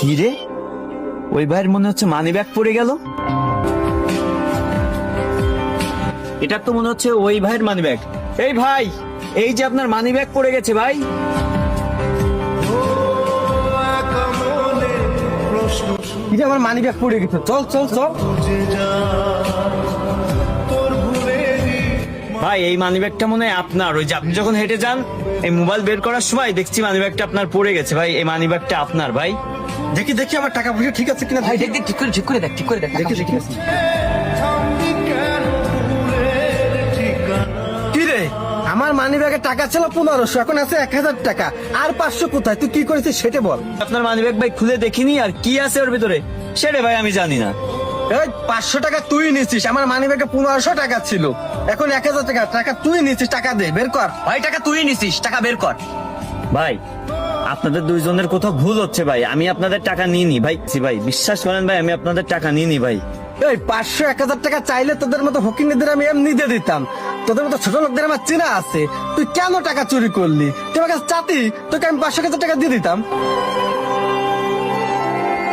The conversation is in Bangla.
কি রে, ওই ভাইয়ের মনে হচ্ছে মানি ব্যাগ পড়ে গেল। এটা তো মনে হচ্ছে ওই ভাইয়ের মানি ব্যাগ। এই ভাই, এই যে আপনার মানি ব্যাগ পড়ে গেছে ভাই। আমার মানি ব্যাগ পড়ে গেছে, চল চল চল। ভাই এই মানি ব্যাগটা মনে হয় আপনার। ওই যে আপনি যখন হেঁটে যান, এই মোবাইল বের করার সময় দেখছি মানি ব্যাগটা আপনার পড়ে গেছে। ভাই এই মানি ব্যাগটা আপনার ভাই। দেখি দেখি আমার টাকা পয়সা ঠিক আছে কিনা। ভাই দেখ দেখ, ঠিক করে দেখ, ঠিক করে দেখ। দেখি দেখি। কি রে, আমার মানি ব্যাগে টাকা ছিল 1500, এখন আছে 1000 টাকা। আর 500 কোথায়? তুই কি করেছিস সেটা বল। আপনার মানি ব্যাগ ভাই খুলে দেখিনি, আর কি আছে ওর ভিতরে সেটা ভাই আমি জানি না। এই 500 টাকা তুই নিছিস, আমার মানি ব্যাগে 1500 টাকা ছিল, এখন 1000 টাকা। টাকা তুই নিছিস, টাকা দে, বের কর। ভাই টাকা তুই নিছিস, টাকা বের কর। ভাই আপনাদের দুইজনের কোথাও ভুল হচ্ছে ভাই, আমি আপনাদের টাকা নিইনি ভাই। ভাই বিশ্বাস করেন ভাই, আমি আপনাদের টাকা নিইনি ভাই। এই 500 1000 টাকা চাইলে তোদের মতো ফকিন্নিদের আমি এমনি দিয়ে দিতাম। তোদের মতো ছোট লোকদের আমার চেনা আছে। তুই কেন টাকা চুরি করলি? তুই আমার কাছে চাতি, তোকে আমি 500 1000 টাকা দিয়ে দিতাম।